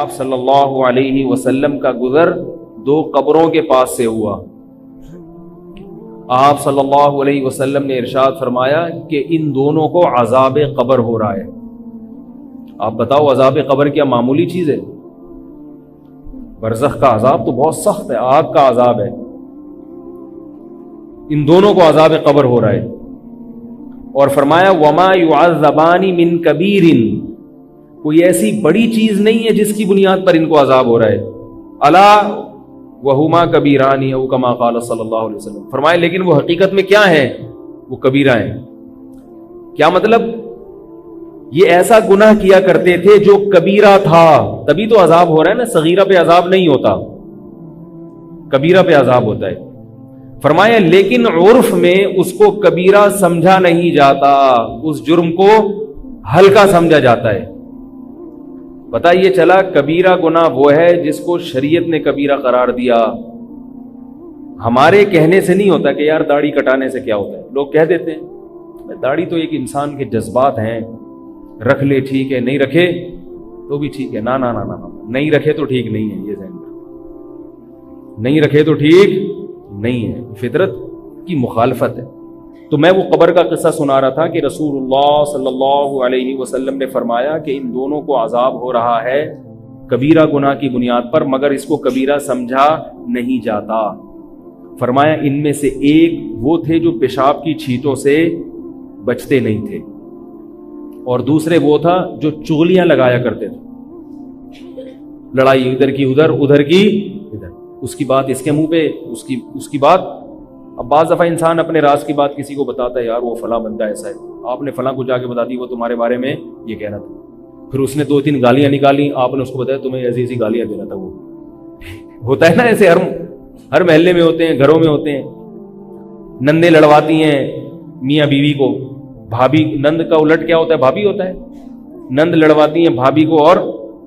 آپ صلی اللہ علیہ وسلم کا گزر دو قبروں کے پاس سے ہوا. آپ صلی اللہ علیہ وسلم نے ارشاد فرمایا کہ ان دونوں کو عذاب قبر ہو رہا ہے. آپ بتاؤ عذاب قبر کیا معمولی چیز ہے؟ برزخ کا عذاب تو بہت سخت ہے، آگ کا عذاب ہے. ان دونوں کو عذاب قبر ہو رہا ہے. اور فرمایا وما يعذبان من کبیر، کوئی ایسی بڑی چیز نہیں ہے جس کی بنیاد پر ان کو عذاب ہو رہا ہے. الا وہما کبیران او کما قال صلی اللہ علیہ وسلم، فرمایا لیکن وہ حقیقت میں کیا ہے؟ وہ کبیرہ ہیں. کیا مطلب؟ یہ ایسا گناہ کیا کرتے تھے جو کبیرہ تھا، تبھی تو عذاب ہو رہا ہے نا. صغیرہ پہ عذاب نہیں ہوتا، کبیرہ پہ عذاب ہوتا ہے. فرمایا لیکن عرف میں اس کو کبیرہ سمجھا نہیں جاتا، اس جرم کو ہلکا سمجھا جاتا ہے. پتہ یہ چلا کبیرہ گناہ وہ ہے جس کو شریعت نے کبیرہ قرار دیا. ہمارے کہنے سے نہیں ہوتا کہ یار داڑھی کٹانے سے کیا ہوتا ہے. لوگ کہہ دیتے ہیں داڑھی تو ایک انسان کے جذبات ہیں، رکھ لے ٹھیک ہے، نہیں رکھے تو بھی ٹھیک ہے. نا نا نا نا نہیں رکھے تو ٹھیک نہیں ہے. یہ ذہن میں نہیں رکھے تو ٹھیک نہیں ہے، فطرت کی مخالفت ہے. تو میں وہ قبر کا قصہ سنا رہا تھا کہ رسول اللہ صلی اللہ علیہ وسلم نے فرمایا کہ ان دونوں کو عذاب ہو رہا ہے کبیرہ گناہ کی بنیاد پر، مگر اس کو کبیرہ سمجھا نہیں جاتا. فرمایا ان میں سے ایک وہ تھے جو پیشاب کی چھینٹوں سے بچتے نہیں تھے، اور دوسرے وہ تھا جو چغلیاں لگایا کرتے تھے. لڑائی ادھر کی ادھر، ادھر کی ادھر، اس کی بات اس کے منہ پہ، اس کی بات. اب بعض دفعہ انسان اپنے راز کی بات کسی کو بتاتا ہے، یار وہ فلاں بندہ ایسا ہے، آپ نے فلاں کو جا کے بتا دی وہ تمہارے بارے میں یہ کہہ رہا تھا. پھر اس نے 2-3 گالیاں نکالی، آپ نے اس کو بتایا تمہیں ایسی ایسی گالیاں دے رہا تھا. وہ ہوتا ہے نا ایسے، ہر محلے میں ہوتے ہیں، گھروں میں ہوتے ہیں. نندیں لڑواتی ہیں میاں بیوی کو، بھابھی، نند کا الٹ کیا ہوتا ہے؟ بھابھی ہوتا ہے. نند لڑواتی ہیں بھابھی کو اور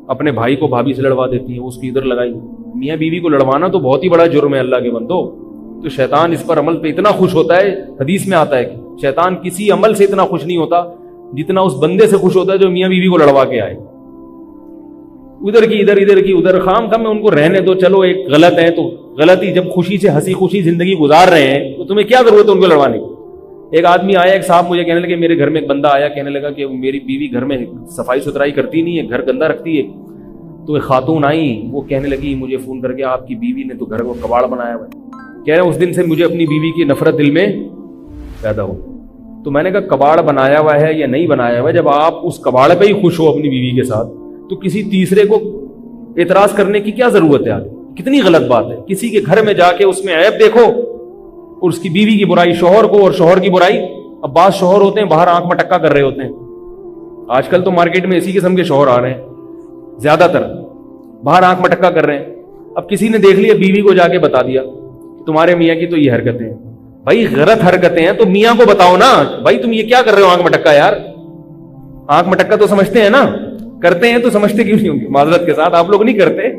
اپنے بھائی کو بھابھی سے لڑوا دیتی ہیں، اس کی ادھر لگائی. میاں بیوی کو لڑوانا تو بہت ہی بڑا جرم ہے اللہ کے بندو. تو شیطان اس پر عمل پہ اتنا خوش ہوتا ہے، حدیث میں آتا ہے کہ شیطان کسی عمل سے اتنا خوش نہیں ہوتا جتنا اس بندے سے خوش ہوتا ہے جو میاں بیوی کو لڑوا کے آئے. ادھر کی ادھر، ادھر کی ادھر، خام خام میں ان کو رہنے دو. چلو ایک غلط ہے تو غلطی، جب خوشی سے ہنسی خوشی زندگی گزار رہے ہیں تو تمہیں کیا ضرورت ہے ان کو لڑوانے کی؟ ایک آدمی آیا، ایک صاحب مجھے کہنے لگے، میرے گھر میں ایک بندہ آیا کہنے لگا کہ میری بیوی گھر میں صفائی ستھرائی کرتی نہیں ہے، گھر گندا رکھتی ہے. تو ایک خاتون آئی، وہ کہنے لگی مجھے فون کر کے آپ کی بیوی نے تو گھر کو کباڑ بنایا ہوا ہے. کہہ رہے اس دن سے مجھے اپنی بیوی کی نفرت دل میں پیدا ہو. تو میں نے کہا کباڑ بنایا ہوا ہے یا نہیں بنایا ہوا ہے، جب آپ اس کباڑ پہ ہی خوش ہو اپنی بیوی کے ساتھ تو کسی تیسرے کو اعتراض کرنے کی کیا ضرورت ہے؟ آگے کتنی غلط بات ہے. کسی کے گھر میں جا کے اس میں عیب دیکھو، اور اس کی بیوی کی برائی شوہر کو، اور شوہر کی برائی. اب بعض شوہر ہوتے ہیں باہر آنکھ میں ٹکا کر رہے ہوتے ہیں. آج کل تو مارکیٹ میں اسی قسم کے شوہر آ رہے ہیں، زیادہ تر باہر آنکھ میں ٹکا کر رہے ہیں. اب کسی نے دیکھ لیا، بیوی کو جا کے بتا دیا تمہارے میاں کی تو یہ حرکتیں ہیں. بھائی غلط حرکتیں ہیں تو میاں کو بتاؤ نا، بھائی تم یہ کیا کر رہے ہو آنکھ میں ٹکا. یار آنکھ میں ٹکا تو سمجھتے ہیں نا، کرتے ہیں تو سمجھتے کیوں نہیں ہوں گے؟ معذرت کے ساتھ آپ لوگ نہیں کرتے،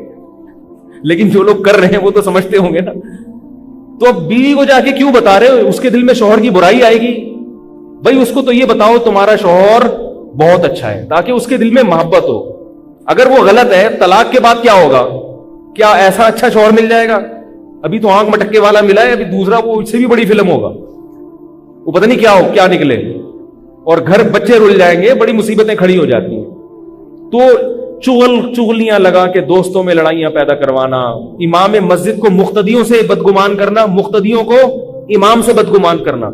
لیکن جو لوگ کر رہے ہیں وہ تو سمجھتے ہوں گے نا. تو اب بیوی کو جا کے کیوں بتا رہے ہو؟ اس کے دل میں شوہر کی برائی آئے گی. بھائی اس کو تو یہ بتاؤ تمہارا شوہر بہت اچھا ہے، تاکہ اس کے دل میں محبت ہو. اگر وہ غلط ہے، طلاق کے بعد کیا ہوگا؟ کیا ایسا اچھا شوہر مل جائے گا؟ ابھی تو آنکھ مٹکے والا ملا ہے، ابھی دوسرا وہ اس سے بھی بڑی فلم ہوگا، وہ پتہ نہیں کیا نکلے، اور گھر بچے رل جائیں گے، بڑی مصیبتیں کھڑی ہو جاتی ہیں. تو چغلیاں لگا کے دوستوں میں لڑائیاں پیدا کروانا، امام مسجد کو مقتدیوں سے بدگمان کرنا، مقتدیوں کو امام سے بدگمان کرنا،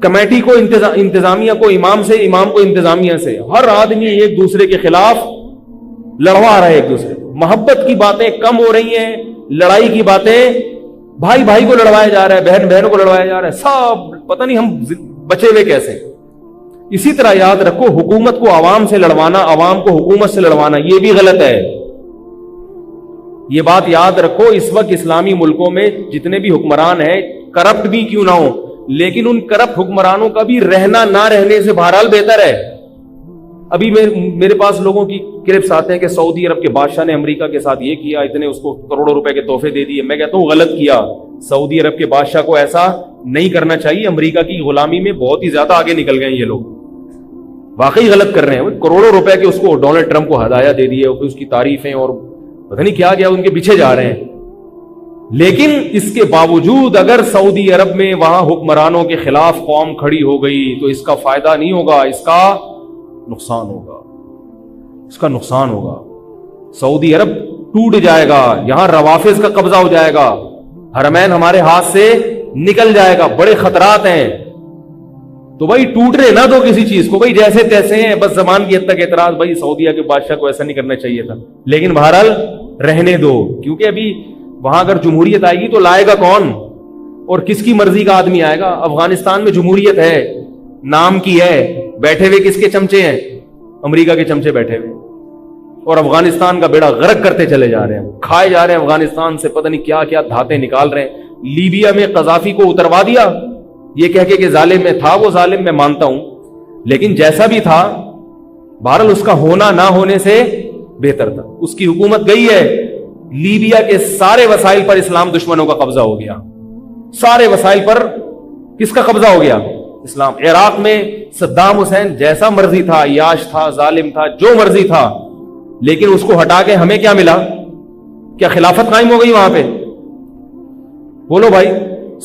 کمیٹی کو انتظامیہ کو امام سے، امام کو انتظامیہ سے. ہر آدمی ایک دوسرے کے خلاف لڑوا رہا ہے ایک دوسرے کو. محبت کی باتیں کم ہو رہی ہیں، لڑائی کی باتیں، بھائی بھائی کو لڑوایا جا رہا ہے، بہن بہنوں کو لڑوایا جا رہا ہے. سب پتہ نہیں ہم بچے ہوئے کیسے. اسی طرح یاد رکھو، حکومت کو عوام سے لڑوانا، عوام کو حکومت سے لڑوانا، یہ بھی غلط ہے. یہ بات یاد رکھو. اس وقت اسلامی ملکوں میں جتنے بھی حکمران ہیں، کرپٹ بھی کیوں نہ ہو، لیکن ان کرپٹ حکمرانوں کا بھی رہنا نہ رہنے سے بہرحال بہتر ہے. ابھی میرے پاس لوگوں کی کلپس آتے ہیں کہ سعودی عرب کے بادشاہ نے امریکہ کے ساتھ یہ کیا، اتنے اس کو کروڑوں روپے کے تحفے دے دیے. میں کہتا ہوں غلط کیا. سعودی عرب کے بادشاہ کو ایسا نہیں کرنا چاہیے. امریکہ کی غلامی میں بہت ہی زیادہ آگے نکل گئے یہ لوگ، واقعی غلط کر رہے ہیں. کروڑوں روپے کے اس کو ڈونلڈ ٹرمپ کو ہدایہ دے دیے، اور پھر اس کی تعریفیں اور پتہ نہیں کیا کیا ان کے پیچھے جا رہے ہیں. لیکن اس کے باوجود اگر سعودی عرب میں وہاں حکمرانوں کے خلاف قوم کھڑی ہو گئی تو اس کا فائدہ نہیں ہوگا, اس کا نقصان ہوگا, اس کا نقصان ہوگا. سعودی عرب ٹوٹ جائے گا, یہاں روافض کا قبضہ ہو جائے گا, حرمین ہمارے ہاتھ سے نکل جائے گا, بڑے خطرات ہیں. تو بھائی ٹوٹ رہے نہ دو کسی چیز کو, بھائی جیسے تیسے ہیں, بس زمان کی حد تک اعتراض, بھائی سعودیہ کے بادشاہ کو ایسا نہیں کرنا چاہیے تھا, لیکن بہرحال رہنے دو, کیونکہ ابھی وہاں اگر جمہوریت آئے گی تو لائے گا کون, اور کس کی مرضی کا آدمی آئے گا. افغانستان میں جمہوریت ہے, نام کی ہے, بیٹھے ہوئے کس کے چمچے ہیں, امریکہ کے چمچے بیٹھے ہوئے, اور افغانستان کا بیڑا غرق کرتے چلے جا رہے ہیں, کھائے جا رہے ہیں افغانستان سے, پتہ نہیں کیا کیا دھاتیں نکال رہے ہیں. لیبیا میں قذافی کو اتروا دیا یہ کہہ کے کہ ظالم میں تھا, وہ ظالم میں مانتا ہوں, لیکن جیسا بھی تھا بہرحال اس کا ہونا نہ ہونے سے بہتر تھا. اس کی حکومت گئی ہے, لیبیا کے سارے وسائل پر اسلام دشمنوں کا قبضہ ہو گیا, سارے وسائل پر کس کا قبضہ ہو گیا, اسلام. عراق میں صدام حسین جیسا مرضی تھا, عیاش تھا, ظالم تھا, جو مرضی تھا, لیکن اس کو ہٹا کے ہمیں کیا ملا, کیا خلافت قائم ہو گئی وہاں پہ؟ بولو بھائی,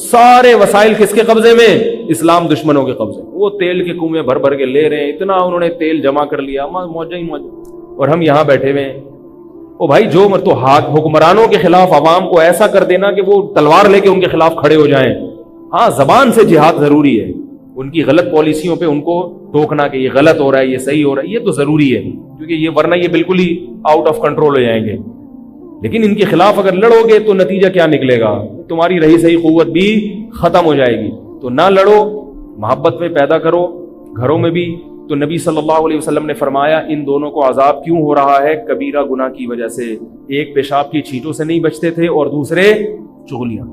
سارے وسائل کس کے قبضے میں, اسلام دشمنوں کے قبضے. وہ تیل کے کنویں بھر بھر کے لے رہے ہیں, اتنا انہوں نے تیل جمع کر لیا, موجہ ہی موجہ, اور ہم یہاں بیٹھے ہوئے ہیں. او بھائی جو تو حکمرانوں کے خلاف عوام کو ایسا کر دینا کہ وہ تلوار لے کے ان کے خلاف کھڑے ہو جائیں. ہاں زبان سے جہاد ضروری ہے, ان کی غلط پالیسیوں پہ ان کو ٹوکنا کہ یہ غلط ہو رہا ہے, یہ صحیح ہو رہا ہے, یہ تو ضروری ہے, کیونکہ یہ ورنہ یہ بالکل ہی آؤٹ آف کنٹرول ہو جائیں گے. لیکن ان کے خلاف اگر لڑو گے تو نتیجہ کیا نکلے گا, تمہاری رہی صحیح قوت بھی ختم ہو جائے گی. تو نہ لڑو, محبت میں پیدا کرو گھروں میں بھی. تو نبی صلی اللہ علیہ وسلم نے فرمایا ان دونوں کو عذاب کیوں ہو رہا ہے, کبیرہ گناہ کی وجہ سے. ایک پیشاب کی چھینٹوں سے نہیں بچتے تھے اور دوسرے چغلیاں.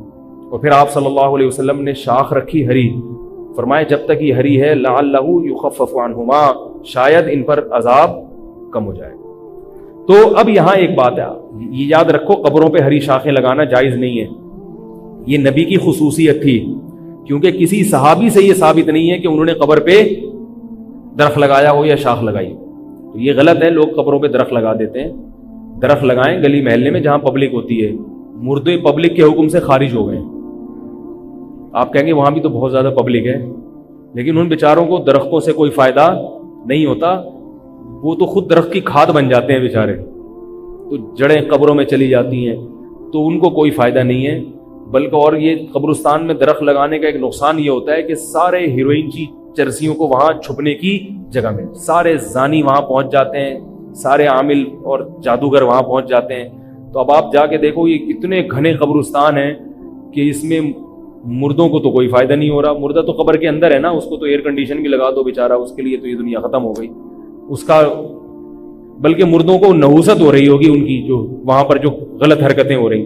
اور پھر آپ صلی اللہ علیہ وسلم نے شاخ رکھی ہری, فرمایا جب تک یہ ہری ہے لعلہ یخفف عنہما, شاید ان پر عذاب کم ہو جائے. تو اب یہاں ایک بات ہے, یہ یاد رکھو, قبروں پہ ہری شاخیں لگانا جائز نہیں ہے, یہ نبی کی خصوصیت تھی, کیونکہ کسی صحابی سے یہ ثابت نہیں ہے کہ انہوں نے قبر پہ درخت لگایا ہو یا شاخ لگائی. تو یہ غلط ہے, لوگ قبروں پہ درخت لگا دیتے ہیں. درخت لگائیں گلی محلے میں جہاں پبلک ہوتی ہے, مردے پبلک کے حکم سے خارج ہو گئے. آپ کہیں گے وہاں بھی تو بہت زیادہ پبلک ہے, لیکن ان بیچاروں کو درختوں سے کوئی فائدہ نہیں ہوتا, وہ تو خود درخت کی کھاد بن جاتے ہیں بیچارے, تو جڑیں قبروں میں چلی جاتی ہیں, تو ان کو کوئی فائدہ نہیں ہے. بلکہ اور یہ قبرستان میں درخت لگانے کا ایک نقصان یہ ہوتا ہے کہ سارے ہیروئن کی چرسیوں کو وہاں چھپنے کی جگہ میں, سارے زانی وہاں پہنچ جاتے ہیں, سارے عامل اور جادوگر وہاں پہنچ جاتے ہیں. تو اب آپ جا کے دیکھو یہ اتنے گھنے قبرستان ہیں کہ اس میں مردوں کو تو کوئی فائدہ نہیں ہو رہا. مردہ تو قبر کے اندر ہے نا, اس کو تو ایئر کنڈیشن بھی لگا دو بیچارہ, اس کے لیے تو یہ دنیا ختم ہو گئی اس کا. بلکہ مردوں کو نحوست ہو رہی ہوگی ان کی, جو وہاں پر جو غلط حرکتیں ہو رہی,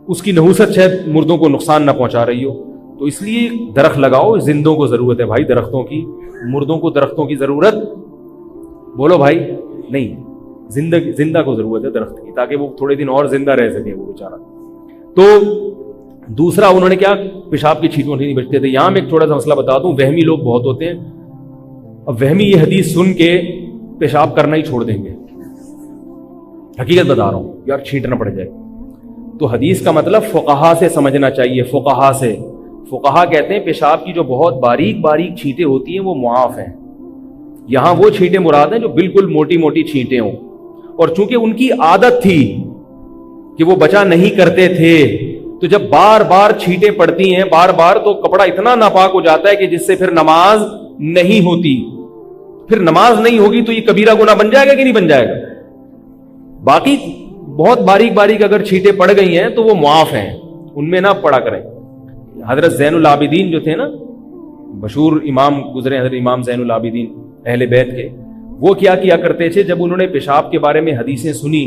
اس کی نحوست شاید مردوں کو نقصان نہ پہنچا رہی ہو. تو اس لیے درخت لگاؤ, زندوں کو ضرورت ہے بھائی درختوں کی, مردوں کو درختوں کی ضرورت بولو بھائی نہیں, زندہ کو ضرورت ہے درخت کی, تاکہ وہ تھوڑے دن اور زندہ رہ سکے وہ بیچارہ. تو دوسرا انہوں نے کیا, پیشاب کی چھینٹوں سے نہیں بچتے تھے. یہاں میں ایک تھوڑا سا مسئلہ بتا دوں, وہمی لوگ بہت ہوتے ہیں. اب وہمی یہ حدیث سن کے پیشاب کرنا ہی چھوڑ دیں گے, حقیقت بتا رہا ہوں یار, چھینٹنا پڑ جائے. تو حدیث کا مطلب فقہا سے سمجھنا چاہیے, فقہا سے. فقہا کہتے ہیں پیشاب کی جو بہت باریک باریک چھینٹیں ہوتی ہیں وہ معاف ہیں. یہاں وہ چھینٹیں مراد ہیں جو بالکل موٹی موٹی چھینٹیں ہوں, اور چونکہ ان کی عادت تھی کہ وہ بچا نہیں کرتے تھے, تو جب بار بار چھینٹیں پڑتی ہیں بار بار, تو کپڑا اتنا ناپاک ہو جاتا ہے کہ جس سے پھر نماز نہیں ہوتی. پھر نماز نہیں ہوگی تو یہ کبیرہ گناہ بن جائے گا کہ نہیں بن جائے گا. باقی بہت باریک باریک اگر چھینٹیں پڑ گئی ہیں تو وہ معاف ہیں, ان میں نہ پڑا کریں. حضرت زین العابدین جو تھے نا, مشہور امام گزرے, حضرت امام زین العابدین اہل بیت کے, وہ کیا کرتے تھے جب انہوں نے پیشاب کے بارے میں حدیثیں سنی.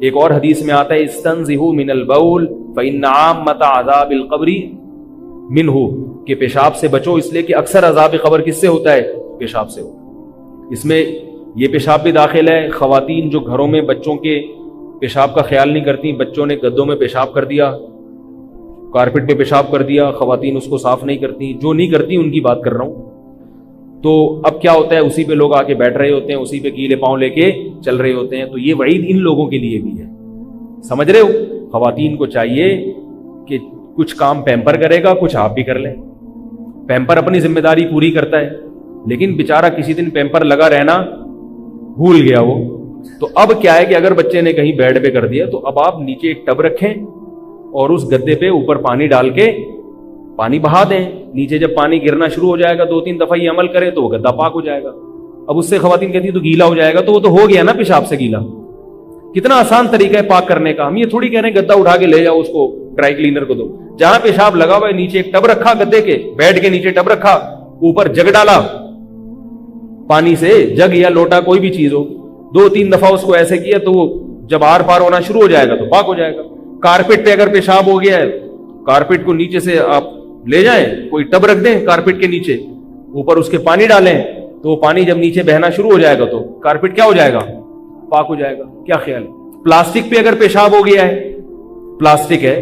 ایک اور حدیث میں آتا ہے استنزہوا من البول فإن عامۃ عذاب القبر منہ, کہ پیشاب سے بچو اس لیے کہ اکثر عذاب قبر کس سے ہوتا ہے, پیشاب سے ہوتا ہے. اس میں یہ پیشاب بھی داخل ہے. خواتین جو گھروں میں بچوں کے پیشاب کا خیال نہیں کرتی, بچوں نے گدوں میں پیشاب کر دیا, کارپٹ پہ پیشاب کر دیا, خواتین اس کو صاف نہیں کرتی. جو نہیں کرتی ان کی بات کر رہا ہوں. تو اب کیا ہوتا ہے, اسی پہ لوگ آ کے بیٹھ رہے ہوتے ہیں, اسی پہ گیلے پاؤں لے کے چل رہے ہوتے ہیں. تو یہ وعید ان لوگوں کے لیے بھی ہے. سمجھ رہے ہو؟ خواتین کو چاہیے کہ کچھ کام پیمپر کرے گا، کچھ آپ بھی کر لیں. پیمپر اپنی ذمہ داری پوری کرتا ہے، لیکن بیچارہ کسی دن پیمپر لگا رہنا بھول گیا وہ، تو اب کیا ہے کہ اگر بچے نے کہیں بیڈ پہ کر دیا تو اب آپ نیچے ایک ٹب رکھیں اور اس گدے پہ اوپر پانی ڈال کے پانی بہا دیں. نیچے جب پانی گرنا شروع ہو جائے گا 2-3 دفعہ یہ عمل کرے تو وہ گدا پاک ہو جائے گا. اب اس سے خواتین کہتی تو گیلا ہو جائے گا، تو وہ تو ہو گیا نا پیشاب سے گیلا. کتنا آسان طریقہ ہے پاک کرنے کا. ہم یہ تھوڑی کہہ رہے ہیں گدا اٹھا کے لے جاؤ اس کو ڈرائی کلینر کو دو. جہاں پیشاب لگا ہوا ہے نیچے ایک ٹب رکھا، گدے کے بیڈ کے نیچے ٹب رکھا، اوپر جگ ڈالا پانی سے، جگ یا لوٹا کوئی بھی چیز ہو، 2-3 دفعہ اس کو ایسے کیا تو وہ جب آر پار ہونا شروع ہو جائے گا تو پاک ہو جائے گا. کارپیٹ پہ اگر پیشاب ہو گیا ہے، کارپیٹ کو نیچے سے آپ لے جائیں، کوئی ٹب رکھ دیں کارپیٹ کے نیچے، اوپر اس کے پانی ڈالیں تو وہ پانی جب نیچے بہنا شروع ہو جائے گا تو کارپیٹ کیا ہو جائے گا؟ پاک ہو جائے گا. کیا خیال ہے؟ پلاسٹک پہ اگر پیشاب ہو گیا ہے، پلاسٹک ہے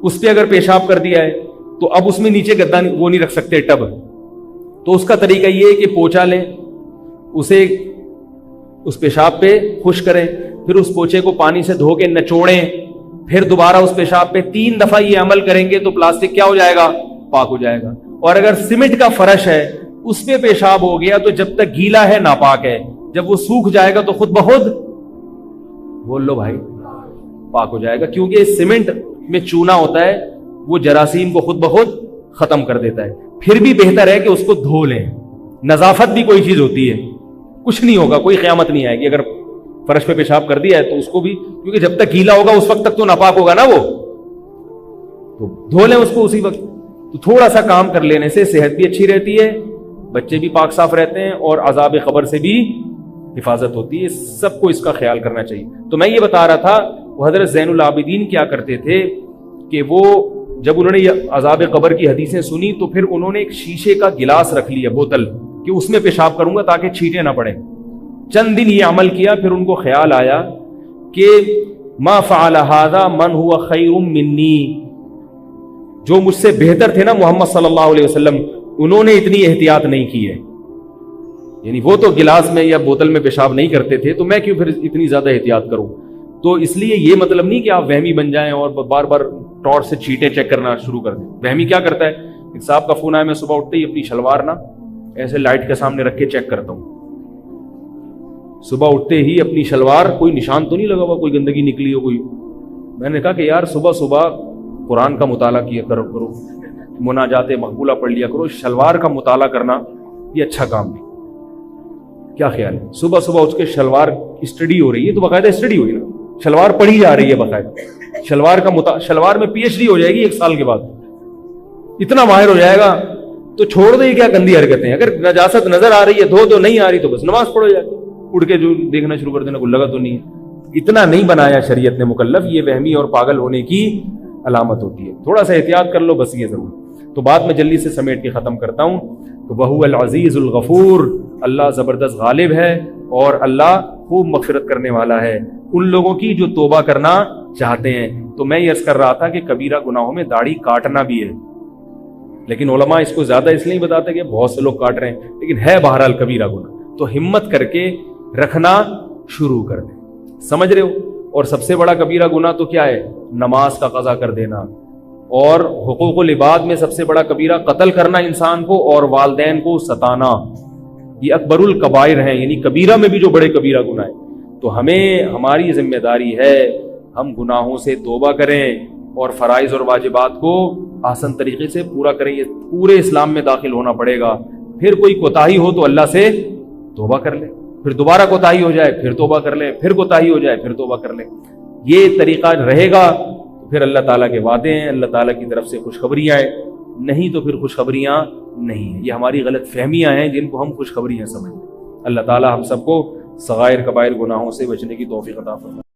اس پہ اگر پیشاب کر دیا ہے تو اب اس میں نیچے گدا وہ نہیں رکھ سکتے ٹب، تو اس کا طریقہ یہ ہے کہ پوچھا لیں، اسے اس پیشاب پہ خشک کریں، پھر اس پوچھے کو پانی سے دھو کے نچوڑیں، پھر دوبارہ اس پیشاب پہ 3 دفعہ یہ عمل کریں گے تو پلاسٹک کیا ہو جائے گا؟ پاک ہو جائے گا. اور اگر سیمنٹ کا فرش ہے اس پہ پیشاب ہو گیا تو جب تک گیلا ہے ناپاک ہے، جب وہ سوکھ جائے گا تو خود بخود بول لو بھائی پاک ہو جائے گا. کیونکہ سیمنٹ میں چونا ہوتا ہے، وہ جراثیم کو خود بخود ختم کر دیتا ہے. پھر بھی بہتر ہے کہ اس کو دھو لیں. نظافت بھی کوئی چیز ہوتی ہے، کچھ نہیں ہوگا، کوئی قیامت نہیں آئے گی. اگر فرش پہ پیشاب کر دیا ہے تو اس کو بھی، کیونکہ جب تک گیلا ہوگا اس وقت تک تو ناپاک ہوگا نا وہ، تو دھو لیں اس کو اسی وقت. تو تھوڑا سا کام کر لینے سے صحت بھی اچھی رہتی ہے، بچے بھی پاک صاف رہتے ہیں، اور عذاب قبر سے بھی حفاظت ہوتی ہے. سب کو اس کا خیال کرنا چاہیے. تو میں یہ بتا رہا تھا وہ حضرت زین العابدین کیا کرتے تھے کہ وہ جب انہوں نے یہ عذاب قبر کی حدیثیں سنی تو پھر انہوں نے ایک شیشے کا گلاس رکھ لیا، بوتل، کہ اس میں پیشاب کروں گا تاکہ چھینٹیں نہ پڑیں. چند دن یہ عمل کیا، پھر ان کو خیال آیا کہ ما فعل هذا من هو خیر منی، جو مجھ سے بہتر تھے نا محمد صلی اللہ علیہ وسلم، انہوں نے اتنی احتیاط نہیں کی ہے. یعنی وہ تو گلاس میں یا بوتل میں پیشاب نہیں کرتے تھے، تو میں کیوں پھر اتنی زیادہ احتیاط کروں. تو اس لیے یہ مطلب نہیں کہ آپ وہمی بن جائیں اور بار بار ٹارچ سے چیٹیں چیک کرنا شروع کر دیں. وہمی کیا کرتا ہے، ایک صاحب کا فون آیا، میں صبح اٹھتے ہی اپنی شلوار نا ایسے لائٹ کے سامنے رکھ کے چیک کرتا ہوں. صبح اٹھتے ہی اپنی شلوار، کوئی نشان تو نہیں لگا ہوا، کوئی گندگی نکلی ہو کوئی. میں نے کہا کہ یار صبح صبح قرآن کا مطالعہ کیا کرو، مناجات مقبولہ پڑھ لیا کرو. شلوار کا مطالعہ کرنا یہ اچھا کام ہے. کیا خیال ہے؟ صبح صبح اٹھ کے شلوار اسٹڈی ہو رہی ہے، تو باقاعدہ اسٹڈی ہوئی نا، شلوار پڑھی جا رہی ہے باقاعدہ. شلوار میں پی ایچ ڈی ہو جائے گی 1 سال کے بعد، اتنا ماہر ہو جائے گا. تو چھوڑ دے کیا گندی حرکتیں. اگر نجاست نظر آ رہی ہے دھو دو، نہیں آ رہی تو بس نماز پڑھو جائے. اڑ کے جو دیکھنا شروع کر دینا کوئی لگا تو نہیں ہے. اتنا نہیں بنایا شریعت نے مکلف. یہ وہمی اور پاگل ہونے کی علامت ہوتی ہے. تھوڑا سا احتیاط کر لو بس، یہ ضرور. تو بات میں جلدی سے سمیٹ کے ختم کرتا ہوں. تو وہو العزیز الغفور، اللہ زبردست غالب ہے اور اللہ خوب مغفرت کرنے والا ہے ان لوگوں کی جو توبہ کرنا چاہتے ہیں. تو میں یہ عرض کر رہا تھا کہ کبیرہ گناہوں میں داڑھی کاٹنا بھی ہے، لیکن علماء اس کو زیادہ اس لیے نہیں بتاتے کہ بہت سے لوگ کاٹ رہے ہیں، لیکن ہے بہرحال کبیرہ گناہ. تو ہمت کر کے رکھنا شروع کر دیں. سمجھ رہے ہو؟ اور سب سے بڑا کبیرہ گناہ تو کیا ہے؟ نماز کا قضا کر دینا. اور حقوق العباد میں سب سے بڑا کبیرہ قتل کرنا انسان کو، اور والدین کو ستانا. یہ اکبر الکبائر ہیں، یعنی کبیرہ میں بھی جو بڑے کبیرہ گناہ ہیں. تو ہمیں، ہماری ذمہ داری ہے ہم گناہوں سے توبہ کریں اور فرائض اور واجبات کو آسان طریقے سے پورا کریں. یہ پورے اسلام میں داخل ہونا پڑے گا. پھر کوئی کوتاہی ہو تو اللہ سے توبہ کر لیں، پھر دوبارہ کوتاہی ہو جائے پھر توبہ کر لیں، پھر کوتاہی ہو جائے پھر توبہ کر لیں. یہ طریقہ رہے گا پھر اللہ تعالیٰ کے وعدے ہیں، اللہ تعالیٰ کی طرف سے خوشخبریاں ہیں. نہیں تو پھر خوشخبریاں نہیں ہیں. یہ ہماری غلط فہمیاں ہیں جن کو ہم خوشخبریاں سمجھتے ہیں. اللہ تعالیٰ ہم سب کو صغائر کبائر گناہوں سے بچنے کی توفیق عطا فرمائے.